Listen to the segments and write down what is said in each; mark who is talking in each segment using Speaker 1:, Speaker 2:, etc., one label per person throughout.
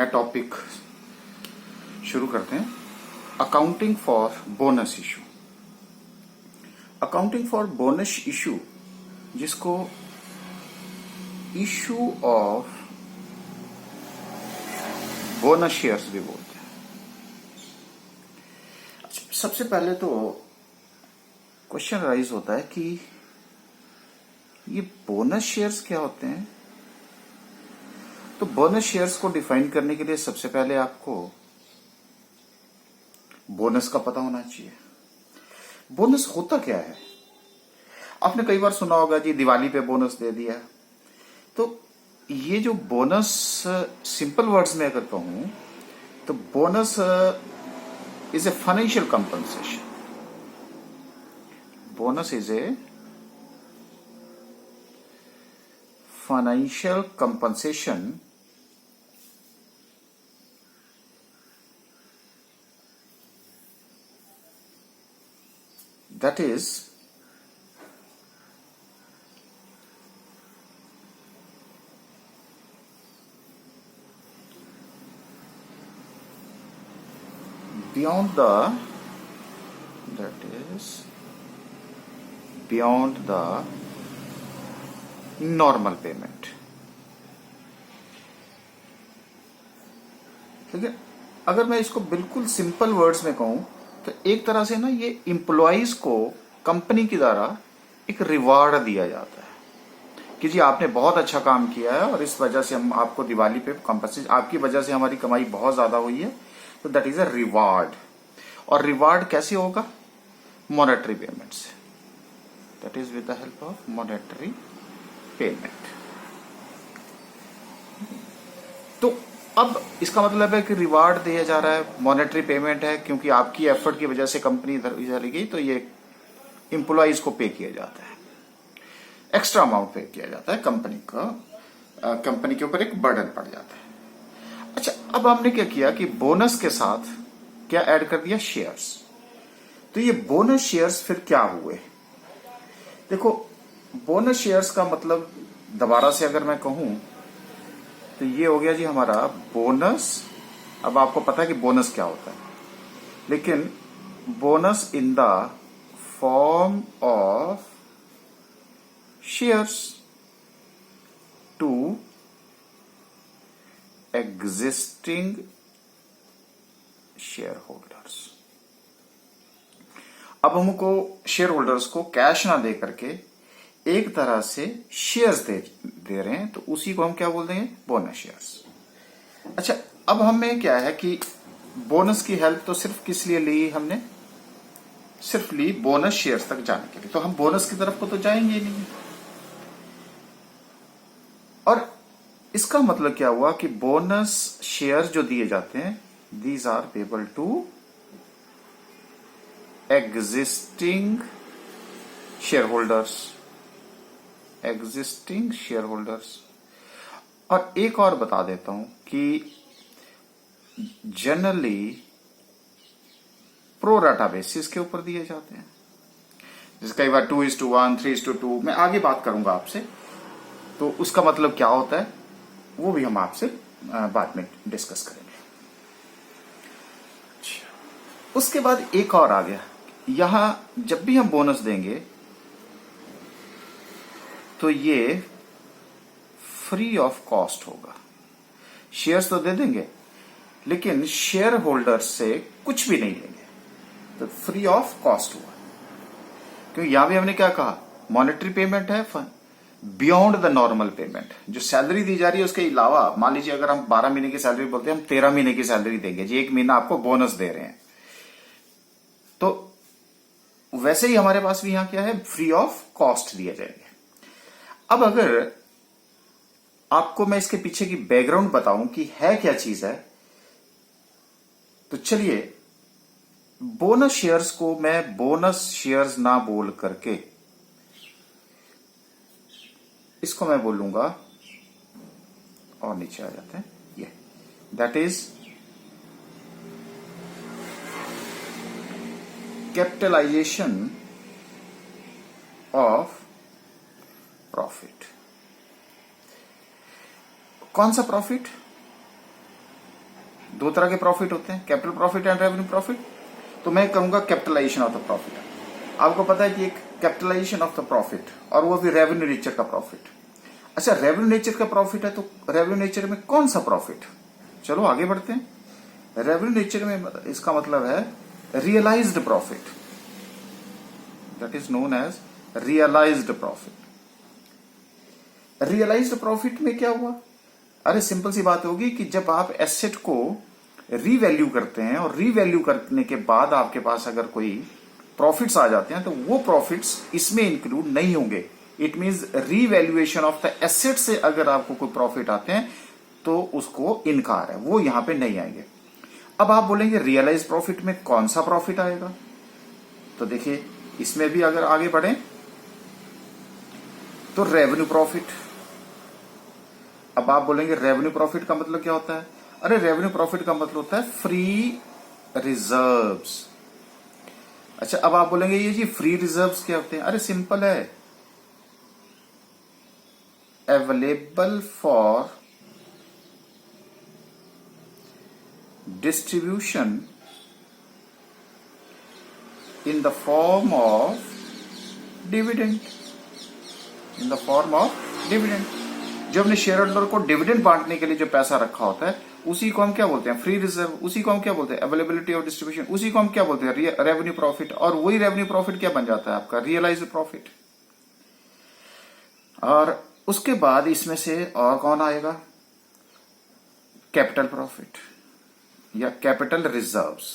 Speaker 1: नया टॉपिक शुरू करते हैं। Accounting for bonus issue. Accounting for bonus issue, जिसको इशू ऑफ बोनस शेयर्स भी बोलते हैं। सबसे पहले तो क्वेश्चन राइज होता है कि ये बोनस शेयर्स क्या होते हैं। तो बोनस शेयर्स को डिफाइन करने के लिए सबसे पहले आपको बोनस का पता होना चाहिए। बोनस होता क्या है? आपने कई बार सुना होगा जी, दिवाली पे बोनस दे दिया। तो ये जो बोनस, सिंपल वर्ड्स में अगर कहूं तो bonus is a financial compensation. Bonus is a financial compensation that is beyond the normal payment। ठीक है, अगर मैं इसको बिल्कुल सिंपल वर्ड्स में कहूं तो एक तरह से ना, ये एम्प्लॉइज को कंपनी के द्वारा एक रिवार्ड दिया जाता है कि जी आपने बहुत अच्छा काम किया है और इस वजह से हम आपको दिवाली पे कंपनसेशन, आपकी वजह से हमारी कमाई बहुत ज्यादा हुई है, तो दैट इज अ रिवार्ड। और रिवार्ड कैसे होगा? मॉनेटरी पेमेंट से। That is with the help of monetary payment. तो अब इसका मतलब है कि रिवार्ड दिया जा रहा है, मॉनेटरी पेमेंट है, क्योंकि आपकी एफर्ट की वजह से कंपनी इधर चली गई, तो ये एम्प्लॉइज को पे किया जाता है, एक्स्ट्रा अमाउंट पे किया जाता है, कंपनी के ऊपर एक बर्डन पड़ जाता है। अच्छा, अब हमने क्या किया कि बोनस के साथ क्या ऐड कर दिया? शेयर्स। तो ये बोनस शेयर्स फिर क्या हुए? देखो, बोनस शेयर्स का मतलब दोबारा से अगर मैं कहूं तो ये हो गया जी हमारा बोनस। अब आपको पता है कि बोनस क्या होता है, लेकिन bonus in the form of shares to existing share holders. अब हमको शेयर होल्डर्स को कैश ना दे करके एक तरह से शेयर्स दे रहे हैं, तो उसी को हम क्या बोल देंगे? Bonus shares. अच्छा, अब हमें क्या है कि बोनस की हेल्प तो सिर्फ किस लिए ली? हमने सिर्फ ली बोनस शेयर्स तक जाने के लिए, तो हम बोनस की तरफ को तो जाएंगे ही नहीं। और इसका मतलब क्या हुआ कि बोनस शेयर्स जो दिए जाते हैं, these are payable to existing share holders. Existing share holders. और एक और बता देता हूं कि जनरली प्रो राटा बेसिस के ऊपर दिए जाते हैं, जैसे कई बार 2:1, 3:2। मैं आगे बात करूंगा आपसे, तो उसका मतलब क्या होता है वो भी हम आपसे बाद में डिस्कस करेंगे। उसके बाद एक और आ गया, यहां जब भी हम बोनस देंगे तो ये फ्री ऑफ कॉस्ट होगा। शेयर्स तो दे देंगे, लेकिन शेयर होल्डर्स से कुछ भी नहीं लेंगे, तो फ्री ऑफ कॉस्ट हुआ। क्योंकि यहां भी हमने क्या कहा? मॉनेटरी पेमेंट है, बियॉन्ड द नॉर्मल पेमेंट। जो सैलरी दी जा रही है उसके अलावा, मान लीजिए अगर हम 12 महीने की सैलरी बोलते हैं, हम 13 महीने की सैलरी देंगे जी, 1 महीना आपको बोनस दे रहे हैं। तो वैसे ही हमारे पास भी यहां क्या है? फ्री ऑफ कॉस्ट दिए जाएंगे। अब अगर आपको मैं इसके पीछे की बैकग्राउंड बताऊं कि है क्या चीज है, तो चलिए, बोनस शेयर्स को मैं बोनस शेयर्स ना बोल करके इसको मैं बोलूंगा, और नीचे आ जाते हैं, ये that is capitalisation of profit. कौन सा प्रॉफिट? दो तरह के प्रॉफिट होते हैं, capital profit and revenue profit. तो मैं कहूंगा कैपिटलाइजेशन ऑफ द प्रॉफिट। आपको पता है कि एक कैपिटलाइजेशन ऑफ द प्रॉफिट और वो भी रेवेन्यू नेचर का प्रॉफिट। अच्छा, रेवेन्यू नेचर का प्रॉफिट है तो रेवेन्यू नेचर में कौन सा प्रॉफिट? चलो आगे बढ़ते हैं। रेवेन्यू नेचर में इसका मतलब है realised profit, that is known as realised profit. Realised profit में क्या हुआ? अरे सिंपल सी बात होगी कि जब आप एसेट को रीवैल्यू करते हैं और रीवैल्यू करने के बाद आपके पास अगर कोई प्रॉफिट्स आ जाते हैं तो वो प्रॉफिट्स इसमें इंक्लूड नहीं होंगे। It means revaluation of the asset से अगर आपको कोई प्रॉफिट आते हैं तो उसको इनकार है, वो यहां पे नहीं आएंगे। अब आप बोलेंगे रियलाइज प्रॉफिट में कौन सा प्रॉफिट आएगा? तो देखिए इसमें भी अगर आगे बढ़े तो रेवेन्यू प्रॉफिट। अब आप बोलेंगे रेवेन्यू प्रॉफिट का मतलब क्या होता है? अरे रेवेन्यू प्रॉफिट का मतलब होता है फ्री रिजर्व्स। अच्छा, अब आप बोलेंगे ये जी फ्री रिजर्व्स क्या होते हैं? अरे सिंपल है, available for distribution in the form of dividend, in the form of dividend. जो अपने शेयर होल्डर को डिविडेंड बांटने के लिए जो पैसा रखा होता है उसी को हम क्या बोलते हैं? Free reserve. उसी को हम क्या बोलते हैं? Availability of distribution. उसी को हम क्या बोलते हैं? Revenue profit. और वही रेवेन्यू प्रॉफिट क्या बन जाता है आपका? Realised profit. और उसके बाद इसमें से और कौन आएगा? कैपिटल प्रॉफिट या कैपिटल रिजर्व्स,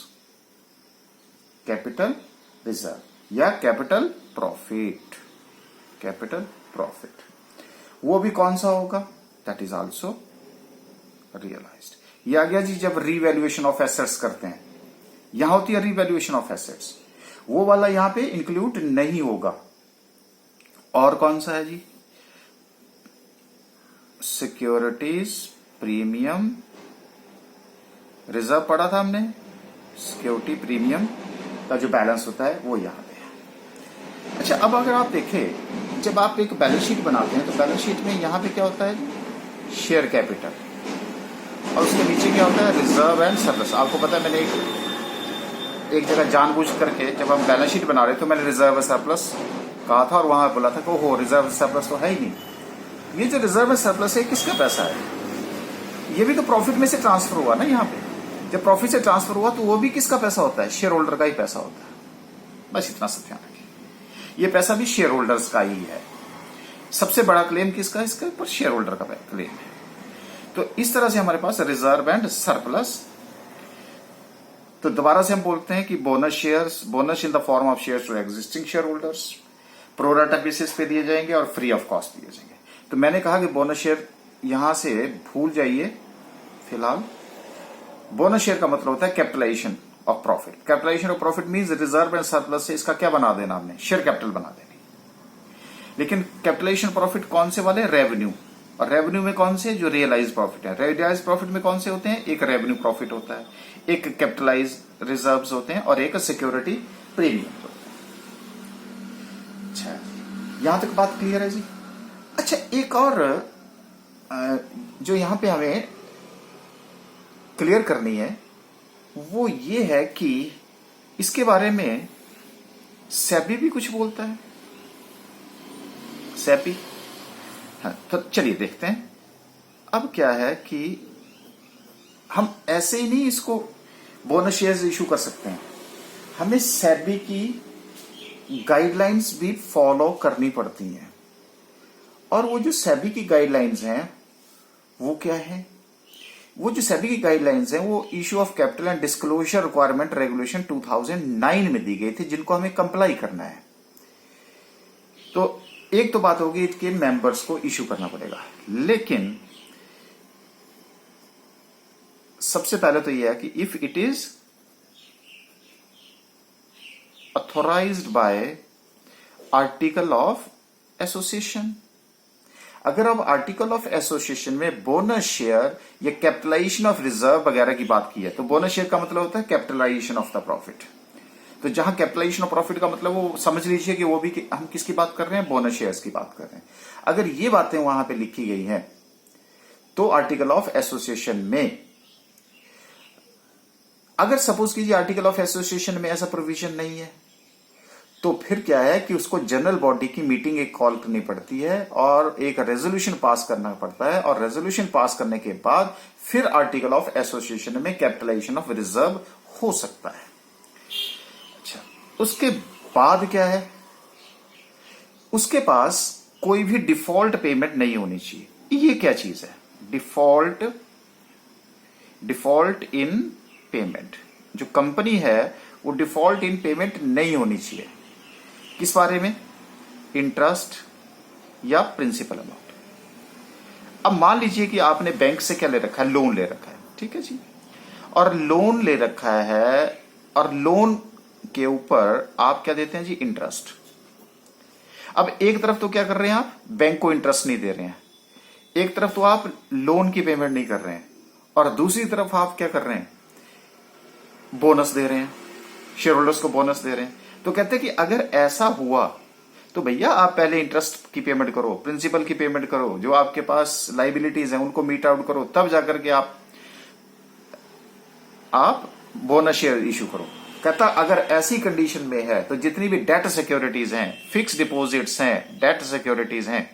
Speaker 1: कैपिटल रिजर्व या कैपिटल प्रॉफिट, कैपिटल प्रॉफिट। वो भी कौन सा होगा? That is also realised. ये आ गया जी जब रीवैल्यूएशन ऑफ एसेट्स करते हैं, यहां होती है रीवैल्यूएशन ऑफ एसेट्स, वो वाला यहां पे इंक्लूड नहीं होगा। और कौन सा है जी? सिक्योरिटीज प्रीमियम रिजर्व पढ़ा था हमने, सिक्योरिटी प्रीमियम का जो बैलेंस होता है वो यहां पे है। अच्छा, अब अगर आप देखें जब आप एक बैलेंस शीट बनाते हैं तो बैलेंस शीट में यहां पे क्या होता है? शेयर कैपिटल, और उसके नीचे क्या होता है? Reserve and surplus. आपको पता है मैंने एक जगह जानबूझ करके जब हम बैलेंस शीट बना रहे तो मैंने रिजर्व एंड सरप्लस कहा था और वहां बोला था कि ओहो रिजर्व एंड सरप्लस तो है ही नहीं। ये जो रिजर्व एंड सरप्लस है किसका पैसा है? ये भी तो प्रॉफिट में से ट्रांसफर हुआ ना। यहाँ पे जब प्रॉफिट से ट्रांसफर हुआ तो वो भी किसका पैसा होता है? शेयर होल्डर का ही पैसा होता है। बस इतना सा ध्यान रखिए, ये पैसा भी शेयर होल्डर्स का ही है। सबसे बड़ा क्लेम किसका? इसके ऊपर शेयर होल्डर का क्लेम है। तो इस तरह से हमारे पास रिजर्व एंड सरप्लस। तो दोबारा से हम बोलते हैं कि bonus shares, bonus in the form of shares to existing share holders, pro rata basis पे दिए जाएंगे और फ्री ऑफ कॉस्ट दिए जाएंगे। तो मैंने कहा कि बोनस शेयर यहां से भूल जाइए फिलहाल। बोनस शेयर का मतलब होता है capitalisation of profit. Capitalisation of profit means reserve and surplus से इसका क्या बना देना हमने? शेयर कैपिटल बना देनी। लेकिन कैपिटलाइजेशन प्रॉफिट कौन से वाले? रेवेन्यू। और रेवेन्यू में कौन से? जो रियलाइज प्रॉफिट है। रियलाइज प्रॉफिट में कौन से होते हैं? एक रेवेन्यू प्रॉफिट होता है, एक कैपिटलाइज रिजर्व्स होते हैं और एक सिक्योरिटी प्रीमियम होता है। अच्छा, यहां तक बात क्लियर है जी। अच्छा, एक और जो यहां पे हमें क्लियर करनी है वो ये है कि इसके बारे में सेबी भी कुछ बोलता है। सेबी, हाँ, तो चलिए देखते हैं। अब क्या है कि हम ऐसे ही नहीं इसको बोनस शेयर्स इशू कर सकते हैं, हमें सेबी की गाइडलाइंस भी फॉलो करनी पड़ती हैं। और वो जो सेबी की गाइडलाइंस हैं वो क्या है? वो जो सेबी की गाइडलाइंस हैं वो issue of capital and disclosure requirement regulation 2009 में दी गई थी, जिनको हमें कंप्लाई करना है। तो एक तो बात होगी इसके मेंबर्स को इशू करना पड़ेगा, लेकिन सबसे पहले तो यह है कि if it is authorised by article of association. अगर अब आर्टिकल ऑफ एसोसिएशन में बोनस शेयर या कैपिटलाइजेशन ऑफ रिजर्व वगैरह की बात की है तो बोनस शेयर का मतलब होता है कैपिटलाइजेशन ऑफ द प्रॉफिट। तो जहां कैपिटलाइजेशन ऑफ प्रॉफिट का मतलब वो समझ लीजिए कि वो भी हम किसकी बात कर रहे हैं? बोनस शेयर्स की बात कर रहे हैं। अगर ये बातें वहां पे लिखी गई हैं तो आर्टिकल ऑफ एसोसिएशन में अगर सपोज कीजिए आर्टिकल ऑफ एसोसिएशन में ऐसा प्रोविजन नहीं है, तो फिर क्या है कि उसको जनरल बॉडी की मीटिंग एक कॉल करनी पड़ती है और एक रेजोल्यूशन पास करना पड़ता है, और रेजोल्यूशन पास करने के बाद फिर आर्टिकल ऑफ एसोसिएशन में कैपिटलाइजेशन ऑफ रिजर्व हो सकता है। अच्छा, उसके बाद क्या है, उसके पास कोई भी डिफॉल्ट पेमेंट नहीं होनी चाहिए। ये क्या चीज है? Default in payment. जो कंपनी है वो डिफॉल्ट इन पेमेंट नहीं होनी चाहिए। किस बारे में? इंटरेस्ट या प्रिंसिपल अमाउंट। अब मान लीजिए कि आपने बैंक से क्या ले रखा है? लोन ले रखा है, ठीक है जी, और लोन ले रखा है, और लोन के ऊपर आप क्या देते हैं जी? इंटरेस्ट। अब एक तरफ तो क्या कर रहे हैं आप? बैंक को इंटरेस्ट नहीं दे रहे हैं, एक तरफ तो आप लोन की पेमेंट नहीं कर रहे हैं, और दूसरी तरफ आप क्या कर रहे हैं? बोनस दे रहे हैं, शेयर होल्डर्स को बोनस दे रहे हैं। तो कहते हैं कि अगर ऐसा हुआ तो भैया आप पहले इंटरेस्ट की पेमेंट करो, प्रिंसिपल की पेमेंट करो, जो आपके पास लाइबिलिटीज हैं उनको मीट आउट करो, तब जाकर के आप बोनस शेयर इशू करो। कहता अगर ऐसी कंडीशन में है तो जितनी भी डेट सिक्योरिटीज हैं, फिक्स डिपॉजिट्स हैं, डेट सिक्योरिटीज हैं,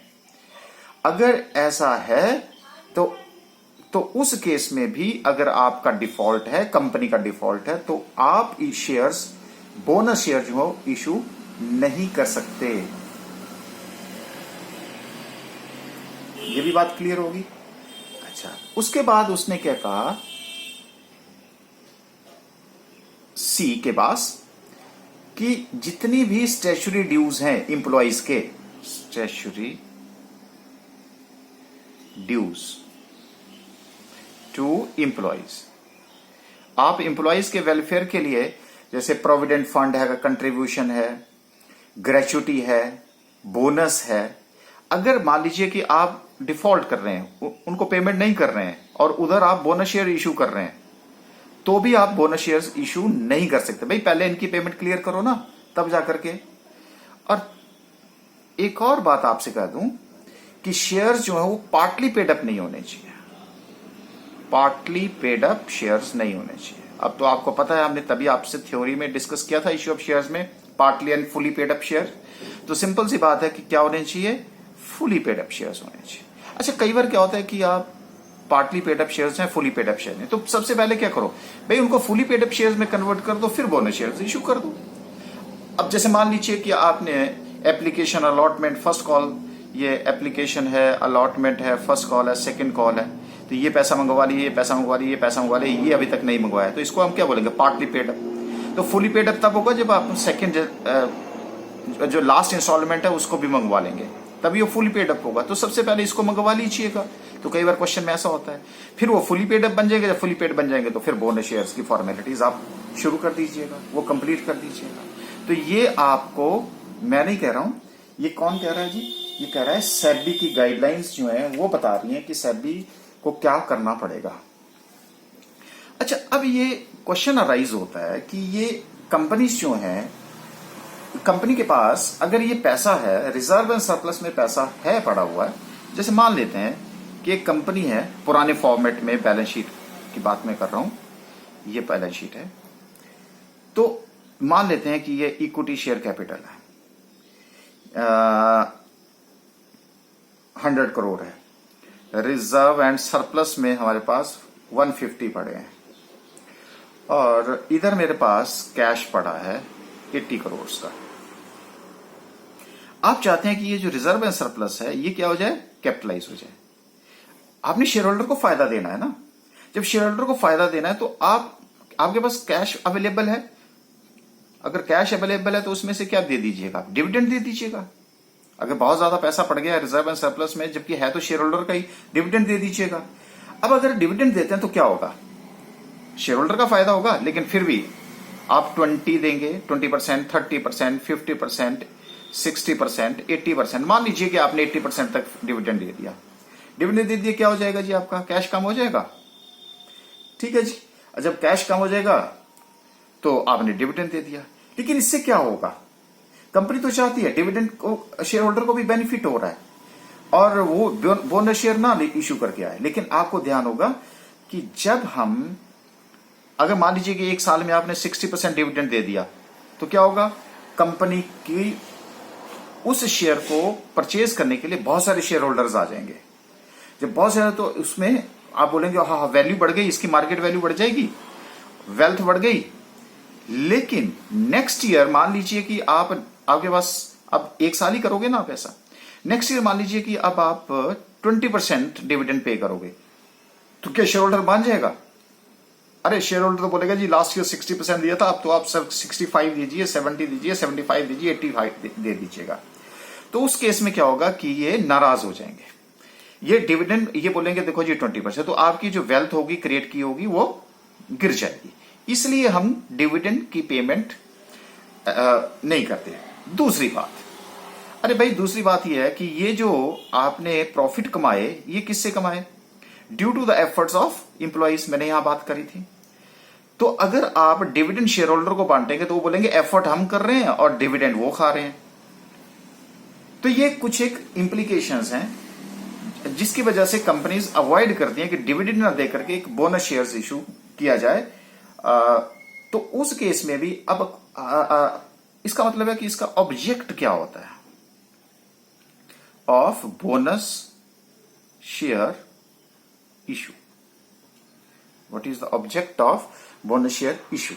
Speaker 1: अगर ऐसा है तो उस केस में भी अगर आपका डिफॉल्ट है, कंपनी का डिफॉल्ट है, तो आप शेयर्स, बोनस शेयर जो हो इशू नहीं कर सकते। ये भी बात क्लियर होगी। अच्छा, उसके बाद उसने क्या कहा, सी के पास, कि जितनी भी स्टैच्यूटरी ड्यूज हैं इंप्लॉइज के, स्टैच्यूटरी ड्यूज टू इंप्लॉइज, आप इंप्लॉइज के वेलफेयर के लिए जैसे प्रोविडेंट फंड है, कंट्रीब्यूशन है, ग्रेचुटी है, बोनस है, अगर मान लीजिए कि आप डिफॉल्ट कर रहे हैं, उनको पेमेंट नहीं कर रहे हैं, और उधर आप बोनस शेयर इशू कर रहे हैं, तो भी आप बोनस शेयर्स इशू नहीं कर सकते। भाई पहले इनकी पेमेंट क्लियर करो ना, तब जाकर के। और एक और बात आपसे कह दूं कि शेयर्स जो है वो पार्टली पेड अप नहीं होने चाहिए, पार्टली पेड अप शेयर्स नहीं होने चाहिए। अब तो आपको पता है, हमने तभी आपसे थ्योरी में डिस्कस किया था इश्यू ऑफ शेयर्स में, partly and fully paid up share. तो सिंपल सी बात है कि क्या होने चाहिए? फुली पेड अप शेयर्स होने चाहिए। अच्छा, कई बार क्या होता है कि आप पार्टली पेड अप शेयर्स हैं, फुली पेड अप शेयर हैं, तो सबसे पहले क्या करो भाई, उनको फुली पेड अप शेयर्स में कन्वर्ट कर दो, फिर बोनस शेयर्स इशू कर दो। अब जैसे मान लीजिए कि आपने एप्लीकेशन अलॉटमेंट फर्स्ट कॉल, ये एप्लीकेशन है, अलॉटमेंट है, फर्स्ट कॉल है, सेकंड कॉल है, तो ये पैसा मंगवा लिए, ये पैसा मंगवा लिए, ये पैसा मंगवा लिए, ये अभी तक नहीं मंगवाया, तो इसको हम क्या बोलेंगे? Partly paid up. तो फुली पेड अप तब होगा जब आप सेकंड जो लास्ट इंस्टॉलमेंट है उसको भी मंगवा लेंगे, तभी वो फुली पेड अप होगा। तो सबसे पहले इसको मंगवा लीजिएगा। तो कई बार क्वेश्चन में ऐसा होता है, फिर वो फुली पेड अप बन जाएंगे, जब फुली पेड बन जाएंगे तो फिर बोनस शेयर्स की फॉर्मेलिटीज आप शुरू कर दीजिएगा, वो कंप्लीट कर दीजिएगा। तो ये आपको, मैं नहीं कह रहा हूं, ये कौन कह रहा है जी? ये कह रहा है सेबी की गाइडलाइंस जो है वो बता रही हैं कि सेबी को क्या करना पड़ेगा। अच्छा, अब ये क्वेश्चन अराइज होता है कि ये कंपनीज जो हैं, कंपनी के पास अगर ये पैसा है, रिजर्व एंड सरप्लस में पैसा है पड़ा हुआ है, जैसे मान लेते हैं कि एक कंपनी है, पुराने फॉर्मेट में बैलेंस शीट की बात मैं कर रहा हूं, ये बैलेंस शीट है, तो मान लेते हैं कि ये इक्विटी शेयर कैपिटल है, 100 करोड़ है, रिजर्व एंड सरप्लस में हमारे पास 150 पड़े हैं, और इधर मेरे पास कैश पड़ा है 80 करोड़ का। आप चाहते हैं कि ये जो रिजर्व एंड सरप्लस है ये क्या हो जाए? कैपिटलाइज हो जाए। आपने शेयर होल्डर को फायदा देना है ना। जब शेयर होल्डर को फायदा देना है तो आपके पास कैश अवेलेबल है, अगर कैश अवेलेबल है तो उसमें से क्या दे दीजिएगा? डिविडेंड दे दीजिएगा। अगर बहुत ज्यादा पैसा पड़ गया रिजर्व एंड सरप्लस में, जबकि है तो शेयर होल्डर का ही, डिविडेंड दे दीजिएगा। अब अगर डिविडेंड देते हैं तो क्या होगा? शेयर होल्डर का फायदा होगा, लेकिन फिर भी आप 20 देंगे, 20%, 30%, 50%, 60%, 80%, मान लीजिए कि आपने 80% तक डिविडेंड दे दिया। डिविडेंड दे दिया, क्या हो जाएगा जी? आपका कैश कम हो जाएगा। ठीक है जी, जब कैश कम हो जाएगा तो आपने डिविडेंड दे दिया, लेकिन इससे क्या होगा? कंपनी तो चाहती है डिविडेंड को, शेयर होल्डर को भी बेनिफिट हो रहा है और वो बोनस शेयर ना इश्यू करके आए। लेकिन आपको ध्यान होगा कि जब हम अगर मान लीजिए कि एक साल में आपने 60% डिविडेंड दे दिया तो क्या होगा, कंपनी की उस शेयर को परचेज करने के लिए बहुत सारे शेयर होल्डर्स आ जाएंगे। जब बहुत सारे, तो उसमें आप बोलेंगे हाँ हाँ वैल्यू बढ़ गई, इसकी मार्केट वैल्यू बढ़ जाएगी, वेल्थ बढ़ गई। लेकिन नेक्स्ट ईयर मान लीजिए कि आपके पास अब एक साल ही करोगे ना आप ऐसा, नेक्स्ट ईयर मान लीजिए कि अब आप 20% डिविडेंड पे करोगे, तो क्या शेयर होल्डर मान जाएगा? अरे शेयर होल्डर तो बोलेगा जी लास्ट ईयर 60% दिया था, अब तो आप सर 65 दीजिए, 70 दीजिए, 75 दीजिए, 85 दे दीजिएगा। तो उस केस में क्या होगा कि ये नाराज हो जाएंगे। ये डिविडेंड ये बोलेंगे देखो जी 20%, तो आपकी जो वेल्थ होगी क्रिएट की होगी वो गिर जाएगी। इसलिए हम डिविडेंड की पेमेंट नहीं करते। दूसरी बात, अरे भाई दूसरी बात यह है कि ये जो आपने प्रॉफिट कमाए ये किससे कमाए? Due to the efforts of employees, मैंने यहां बात करी थी। तो अगर आप डिविडेंड शेयर होल्डर को बांटेंगे तो वो बोलेंगे एफर्ट हम कर रहे हैं और डिविडेंड वो खा रहे हैं। तो ये कुछ एक इंप्लीकेशंस हैं जिसकी वजह से कंपनीज अवॉइड करती हैं कि डिविडेंड ना देकर के एक बोनस शेयर्स इशू किया जाए। तो उस केस में भी अब इसका मतलब है कि इसका ऑब्जेक्ट क्या होता है of bonus share issue. What is the object of bonus share issue?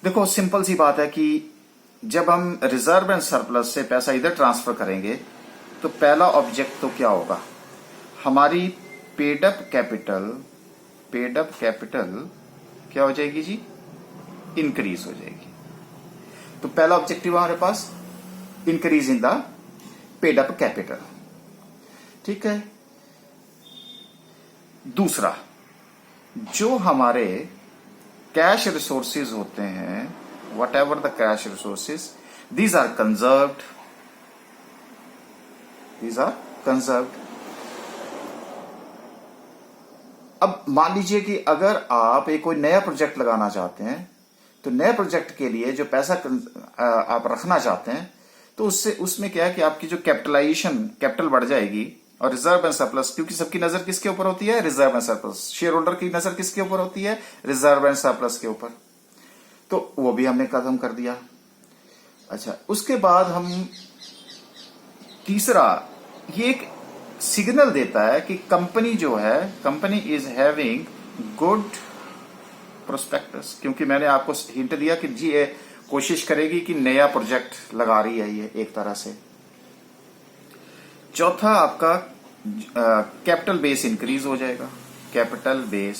Speaker 1: देखो सिंपल सी बात है कि जब हम रिजर्व एंड सरप्लस से पैसा इधर ट्रांसफर करेंगे तो पहला ऑब्जेक्ट तो क्या होगा, हमारी पेड अप कैपिटल क्या हो जाएगी जी, इंक्रीज हो जाएगी। तो पहला ऑब्जेक्टिव हमारे पास increase in the paid up capital, ठीक है। दूसरा, जो हमारे कैश रिसोर्सेज होते हैं, whatever the cash resources, these are conserved, अब मान लीजिए कि अगर आप एक कोई नया प्रोजेक्ट लगाना चाहते हैं तो नए प्रोजेक्ट के लिए जो पैसा आप रखना चाहते हैं तो उसमें क्या है कि आपकी जो कैपिटल बढ़ जाएगी। और रिजर्व एंड सरप्लस, क्योंकि सबकी नजर किसके ऊपर होती है, reserve and surplus. Share holder की नजर किसके ऊपर होती है, रिजर्व एंड सरप्लस के ऊपर। तो वो भी हमने खत्म कर दिया। अच्छा, उसके बाद हम तीसरा, ये एक सिग्नल देता है कि कंपनी जो है, company is having good prospectus, क्योंकि मैंने आपको हिंट दिया कि जी ये कोशिश करेगी कि नया प्रोजेक्ट लगा रही है ये एक तरह से। चौथा, आपका कैपिटल बेस इंक्रीज हो जाएगा। कैपिटल बेस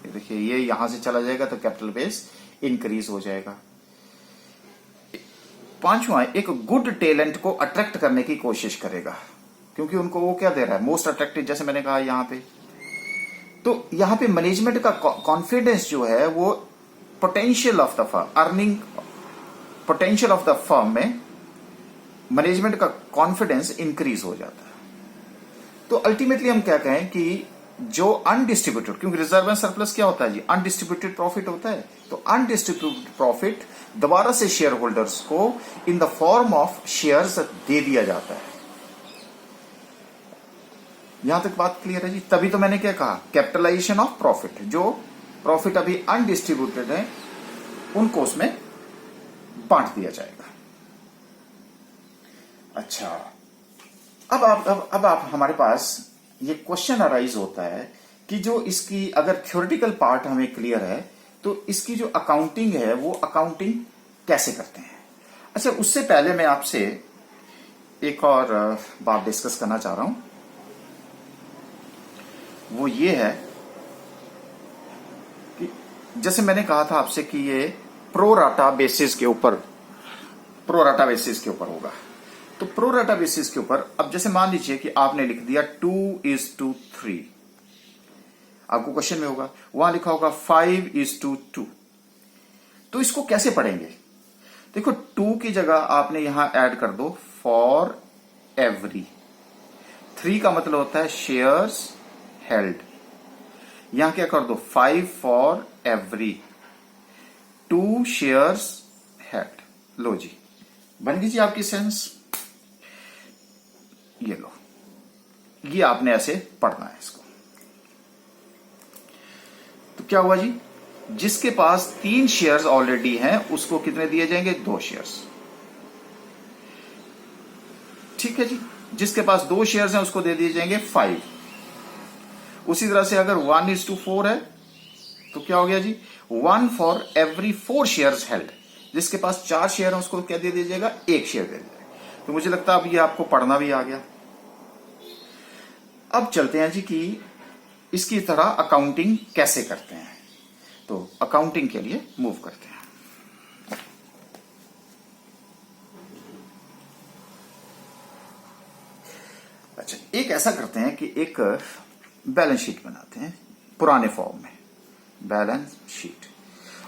Speaker 1: देखिए ये यहां से चला जाएगा तो कैपिटल बेस इंक्रीज हो जाएगा। पांचवा, एक गुड टैलेंट को अट्रैक्ट करने की कोशिश करेगा, क्योंकि उनको वो क्या दे रहा है, मोस्ट अट्रैक्टिव, जैसे मैंने कहा यहां पे। तो यहां पे मैनेजमेंट का कॉन्फिडेंस जो है वो potential of the firm, earning potential of the firm में मैनेजमेंट का कॉन्फिडेंस इंक्रीज हो जाता है। तो अल्टीमेटली हम क्या कहें कि जो अनडिस्ट्रीब्यूटेड, क्योंकि रिजर्व एंड सरप्लस क्या होता है जी, अनडिस्ट्रीब्यूटेड प्रॉफिट होता है। तो अनडिस्ट्रीब्यूटेड प्रॉफिट दोबारा से शेयर होल्डर्स को in the form of shares दे दिया जाता है। यहां तक बात क्लियर है जी? तभी तो मैंने क्या कहा, कैपिटलाइजेशन ऑफ प्रॉफिट, जो प्रॉफिट अभी अनडिस्ट्रीब्यूटेड है उनको उसमें बांट दिया जाएगा। अच्छा, अब आप हमारे पास ये क्वेश्चन अराइज होता है कि जो इसकी अगर थ्योरेटिकल पार्ट हमें क्लियर है तो इसकी जो अकाउंटिंग है वो अकाउंटिंग कैसे करते हैं। अच्छा, उससे पहले मैं आपसे एक और बात डिस्कस करना चाह रहा हूं, वो ये है कि जैसे मैंने कहा था आपसे कि ये प्रोराटा बेसिस के ऊपर होगा। तो प्रोराटा बेसिस के ऊपर, अब जैसे मान लीजिए कि आपने लिख दिया 2:3, आपको क्वेश्चन में होगा वहां लिखा होगा 5:2। तो इसको कैसे पढ़ेंगे? देखो 2 की जगह आपने यहां ऐड कर दो फॉर एवरी। 3 का मतलब होता है शेयर्स हेल्ड, यहां क्या कर दो 5 फॉर एवरी 2 शेयर्स हेल्ड। लो जी, बन गई जी आपकी सेंस। ये लो, ये आपने ऐसे पढ़ना है इसको। तो क्या हुआ जी, जिसके पास 3 शेयर्स ऑलरेडी हैं उसको कितने दिए जाएंगे? 2 शेयर्स। ठीक है जी। जिसके पास 2 शेयर्स हैं उसको दे दिए जाएंगे 5। उसी तरह से अगर 1:4 है तो क्या हो गया जी? 1 फॉर एवरी 4 शेयर्स हेल्ड। जिसके पास 4 शेयर है उसको क्या दे दीजिएगा? 1 शेयर दे दीजिएगा। तो मुझे लगता है अब ये आपको पढ़ना भी आ गया। अब चलते हैं जी कि इसकी तरह अकाउंटिंग कैसे करते हैं। तो अकाउंटिंग के लिए मूव करते हैं। अच्छा, एक ऐसा करते हैं कि एक बैलेंस शीट बनाते हैं पुराने फॉर्म में, बैलेंस शीट।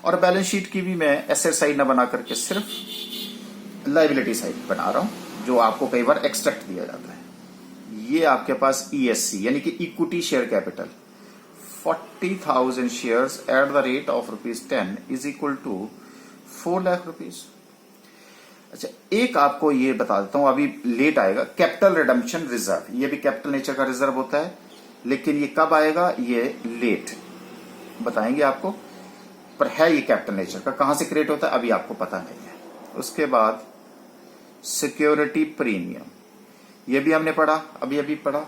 Speaker 1: और बैलेंस शीट की भी मैं एसेट साइड ना बना करके सिर्फ लायबिलिटी साइड बना रहा हूं, जो आपको कई बार एक्सट्रैक्ट दिया जाता है। ये आपके पास ईएससी यानी कि equity share capital 40,000 shares at the rate of ₹10 is equal to 4 lakh rupees. अच्छा, एक आपको ये बता देता हूं, अभी लेट आएगा कैपिटल रिडम्पशन रिजर्व। ये भी कैपिटल नेचर का रिजर्व होता है, लेकिन ये कब आएगा ये लेट बताएंगे आपको, पर है ये कैपिटल नेचर का। कहां से क्रिएट होता है अभी आपको पता नहीं है। उसके बाद सिक्योरिटी प्रीमियम, ये भी हमने पढ़ा, अभी पढ़ा।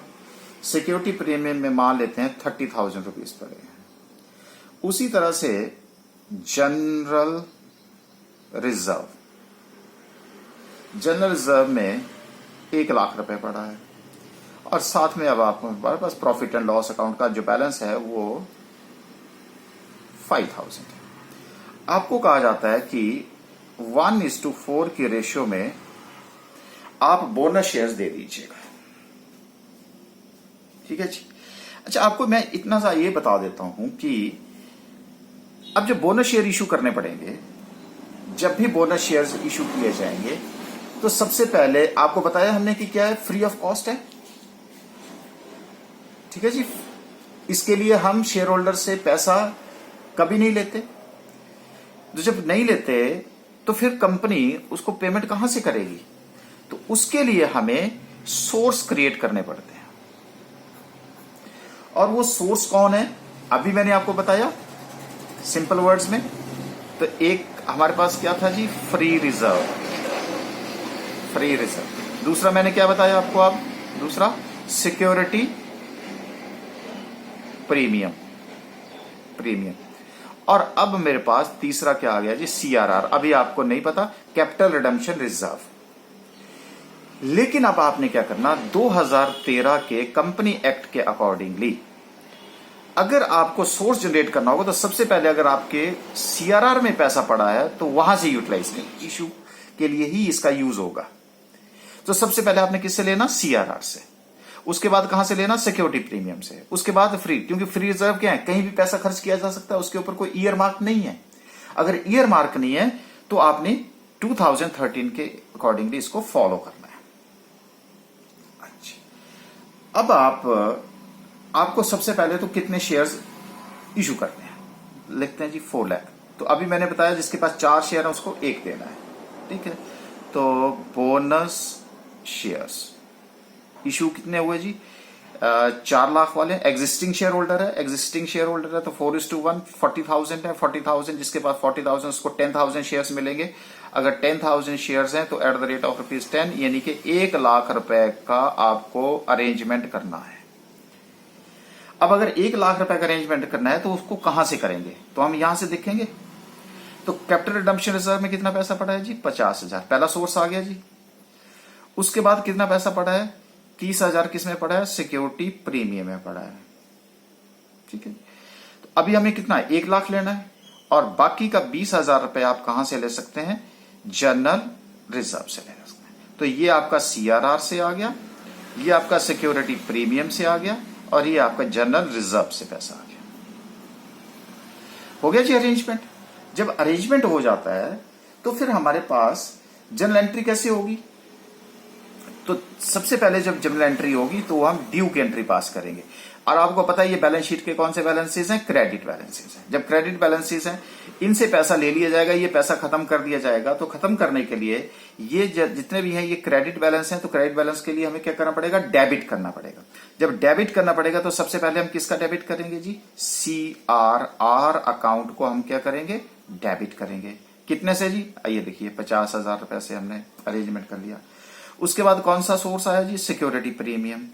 Speaker 1: सिक्योरिटी प्रीमियम में मान लेते हैं 30,000 रुपीज पड़े। उसी तरह से जनरल रिजर्व, जनरल रिजर्व में 1 लाख रुपए पड़ा है। और साथ में अब आपके पास प्रॉफिट एंड लॉस अकाउंट का जो बैलेंस है वो 5,000 है। आपको कहा जाता है कि 1:4 की रेशियो में आप बोनस शेयर्स दे दीजिएगा। ठीक है जी। अच्छा, आपको मैं इतना सा ये बता देता हूं कि अब जब बोनस शेयर इशू करने पड़ेंगे, जब भी बोनस शेयर्स इशू किए जाएंगे, तो सबसे पहले आपको बताया हमने कि क्या है, फ्री ऑफ कॉस्ट है। ठीक है जी। इसके लिए हम शेयर होल्डर से पैसा कभी नहीं लेते। तो जब नहीं लेते तो फिर कंपनी उसको पेमेंट कहां से करेगी? तो उसके लिए हमें सोर्स क्रिएट करने पड़ते हैं। और वो सोर्स कौन है अभी मैंने आपको बताया सिंपल वर्ड्स में। तो एक हमारे पास क्या था जी, फ्री रिजर्व, फ्री रिजर्व। दूसरा मैंने क्या बताया आपको, अब दूसरा सिक्योरिटी प्रीमियम, प्रीमियम। और अब मेरे पास तीसरा क्या आ गया जी, सीआरआर। अभी आपको नहीं पता, कैपिटल रिडम्पशन रिजर्व। लेकिन अब आपने क्या करना, 2013 के कंपनी एक्ट के अकॉर्डिंगली अगर आपको सोर्स जनरेट करना होगा तो सबसे पहले अगर आपके सीआरआर में पैसा पड़ा है तो वहां से यूटिलाइज करें, इशू के लिए ही इसका यूज होगा। तो सबसे पहले आपने किससे लेना, सीआरआर से। उसके बाद कहां से लेना, सिक्योरिटी प्रीमियम से। उसके बाद फ्री, क्योंकि फ्री रिजर्व क्या है, कहीं भी पैसा खर्च किया जा सकता है, उसके ऊपर कोई ईयर मार्क नहीं है। अगर ईयर मार्क नहीं है तो आपने 2013 के अकॉर्डिंगली इसको फॉलो करना है। अच्छा, अब आपको सबसे पहले तो कितने शेयर्स इशू करने हैं, लिखते हैं जी 4 लाख। तो अभी मैंने बताया जिसके पास 4 शेयर है उसको 1 देना है। ठीक है, तो बोनस शेयर्स इशू कितने हुए जी, 4 लाख वाले। एग्जिस्टिंग शेयर होल्डर है, एग्जिस्टिंग शेयर होल्डर है तो 4:1, 40,000 है। 40,000 जिसके पास 40,000 उसको 10,000 शेयर्स मिलेंगे। अगर 10,000 शेयर्स हैं तो एट द रेट ऑफ ₹10 यानी कि 1 लाख रुपए का आपको अरेंजमेंट करना है। अब अगर 1 लाख रुपए का अरेंजमेंट करना है तो उसको कहां से करेंगे, तो हम यहां से देखेंगे। तो कैपिटल रिडम्पशन रिजर्व में कितना पैसा पड़ा है जी, 50,000, पहला सोर्स आ गया जी। उसके बाद कितना पैसा पड़ा है, 30,000 किसमें पड़ा है, सिक्योरिटी प्रीमियम में पड़ा है। ठीक है, तो अभी हमें कितना है, 1 लाख लेना है। और बाकी का 20,000 रुपए आप कहां से ले सकते हैं, जनरल रिजर्व से ले सकते हैं। तो ये आपका सीआरआर से आ गया, ये आपका सिक्योरिटी प्रीमियम से आ गया, और ये आपका जनरल रिजर्व से पैसा आ गया। हो गया जी अरेंजमेंट। जब अरेंजमेंट हो जाता है तो फिर हमारे पास जनरल एंट्री कैसे होगी, तो सबसे पहले जब जनरल एंट्री होगी तो हम ड्यू की एंट्री पास करेंगे। और आपको पता है ये बैलेंस शीट के कौन से बैलेंसेस हैं? क्रेडिट बैलेंसेस हैं। जब क्रेडिट बैलेंसेस हैं, इनसे पैसा ले लिया जाएगा, ये पैसा खत्म कर दिया जाएगा। तो खत्म करने के लिए ये जितने भी हैं ये क्रेडिट बैलेंस हैं, तो क्रेडिट बैलेंस के लिए हमें क्या करना पड़ेगा? डेबिट करना पड़ेगा। जब डेबिट करना पड़ेगा तो सबसे पहले हम किसका डेबिट करेंगे जी? CRR अकाउंट को हम क्या करेंगे? डेबिट करेंगे। कितने से जी? आइए देखिए, 50,000 रुपए से हमने अरेंजमेंट कर लिया। उसके बाद कौन सा सोर्स आया जी? Security premium.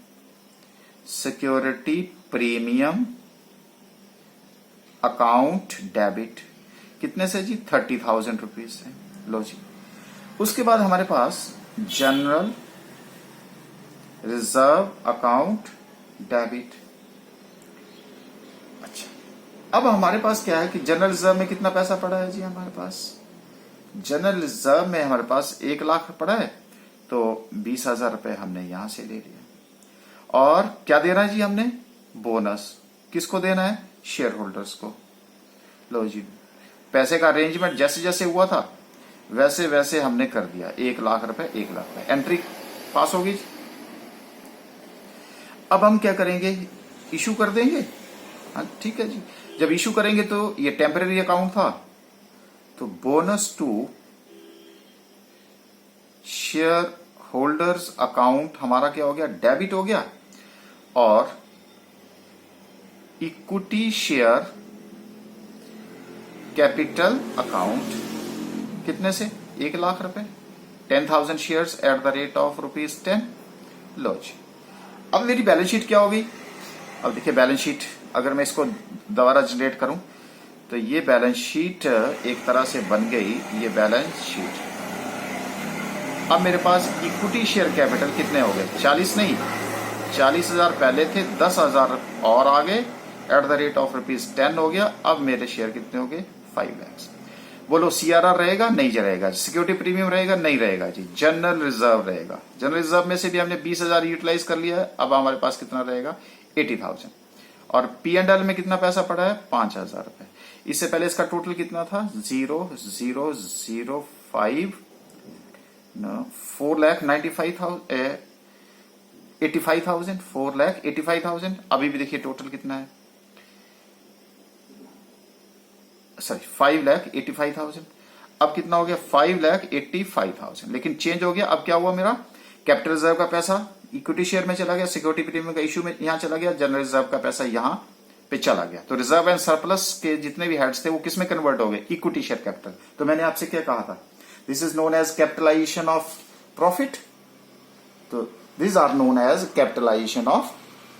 Speaker 1: Security premium account debit कितने से जी? 30,000 रुपीज से। लो जी। उसके बाद हमारे पास जनरल रिजर्व अकाउंट डेबिट। अच्छा, अब हमारे पास क्या है कि जनरल रिजर्व में कितना पैसा पड़ा है जी? हमारे पास जनरल रिजर्व में हमारे पास 1 लाख पड़ा है, तो 20,000 रुपए हमने यहां से ले लिया। और क्या देना है जी हमने? बोनस। किसको देना है? शेयर होल्डर्स को। लो जी, पैसे का अरेंजमेंट जैसे जैसे हुआ था वैसे वैसे हमने कर दिया। 1 लाख रुपए, 1 लाख रुपए, एंट्री पास होगी। अब हम क्या करेंगे? इशू कर देंगे। हाँ ठीक है जी। जब इशू करेंगे तो ये टेम्पररी अकाउंट था, तो bonus to share holders account हमारा क्या हो गया? डेबिट हो गया। और इक्विटी शेयर कैपिटल अकाउंट कितने से? 1 लाख रुपए, 10,000 shares at the rate of ₹10। लो जी। अब मेरी बैलेंस शीट क्या होगी? अब देखिए बैलेंस शीट अगर मैं इसको दोबारा जनरेट करूं तो ये बैलेंस शीट एक तरह से बन गई। ये बैलेंस शीट। अब मेरे पास इक्विटी शेयर कैपिटल कितने हो गए? 40 नहीं, 40,000 पहले थे, 10,000 और आगे एट द रेट ऑफ ₹10 हो गया। अब मेरे शेयर कितने हो गए? 5 लाख। बोलो CRR रहेगा? नहीं रहेगा। सिक्योरिटी प्रीमियम रहेगा? नहीं रहेगा जी। जनरल रिजर्व रहेगा। जनरल रिजर्व में से भी हमने 20,000 यूटिलाइज कर लिया है। अब हमारे पास कितना रहेगा? 80,000। और P&L में कितना पैसा पड़ा है? 5,000 रुपए। इससे पहले इसका टोटल कितना था? 0,005 4,95,000 85,000 4,85,000। अभी भी देखिए टोटल कितना है? सॉरी 5,85,000। अब कितना हो गया? 5,85,000। लेकिन चेंज हो गया। अब क्या हुआ? मेरा कैपिटल रिजर्व का पैसा इक्विटी शेयर में चला गया, सिक्योरिटी प्रीमियम का इशू में यहां चला गया, जनरल रिजर्व का पैसा यहां पे चला गया। तो रिजर्व एंड सरप्लस के जितने भी हेड्स थे वो किस में कन्वर्ट हो गए? Equity share capital. तो मैंने आपसे क्या कहा था? This is known as capitalisation of profit. तो this are known as capitalisation of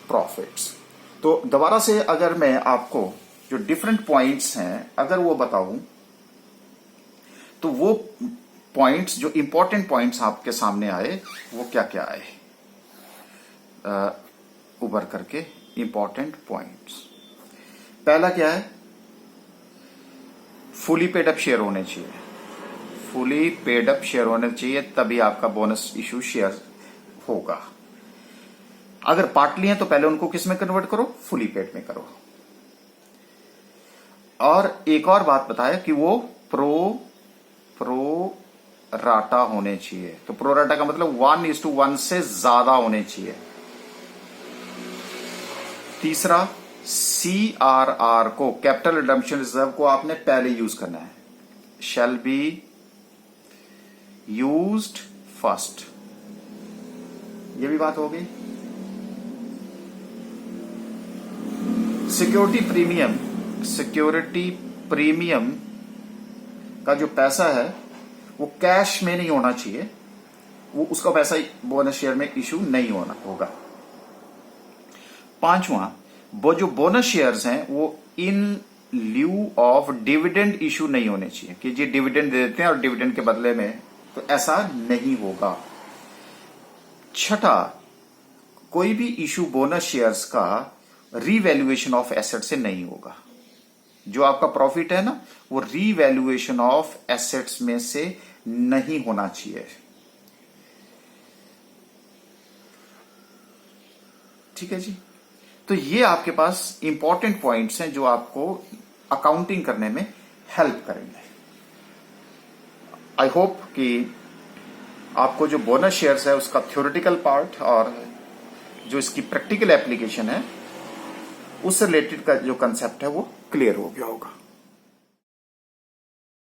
Speaker 1: profits. तो दोबारा से अगर मैं आपको जो डिफरेंट पॉइंट्स हैं अगर वो बताऊं, तो वो पॉइंट्स जो इंपॉर्टेंट पॉइंट्स आपके सामने आए वो क्या क्या आए उभर करके? Important points. पहला क्या है? फुली पेड अप शेयर होने चाहिए। फुली पेड अप शेयर होने चाहिए, तभी आपका बोनस इशू शेयर होगा। अगर पार्टली है तो पहले उनको किस में कन्वर्ट करो? फुली पेड में करो। और एक और बात बताया कि वो प्रो राटा होने चाहिए। तो प्रो राटा का मतलब 1:1 से ज्यादा होने चाहिए। तीसरा, CRR को, कैपिटल रिडम्पशन रिजर्व को आपने पहले यूज करना है। Shall be used first. ये भी बात हो गई। सिक्योरिटी प्रीमियम का जो पैसा है वो कैश में नहीं होना चाहिए। वो उसका पैसा बोनस शेयर में इशू नहीं होना होगा। पांचवा, वो जो बोनस शेयर्स हैं वो इन ल्यू ऑफ डिविडेंड इशू नहीं होने चाहिए कि जी डिविडेंड दे देते हैं और डिविडेंड के बदले में, तो ऐसा नहीं होगा। छठा, कोई भी इशू बोनस शेयर्स का रीवैल्यूएशन ऑफ एसेट से नहीं होगा। जो आपका प्रॉफिट है ना वो रीवैल्यूएशन ऑफ एसेट्स में से नहीं होना चाहिए। ठीक है जी। तो ये आपके पास इंपॉर्टेंट पॉइंट्स हैं जो आपको अकाउंटिंग करने में हेल्प करेंगे। आई होप कि आपको जो बोनस शेयर्स है उसका थ्योरेटिकल पार्ट और जो इसकी प्रैक्टिकल एप्लीकेशन है उस रिलेटेड का जो कंसेप्ट है वो क्लियर हो गया होगा।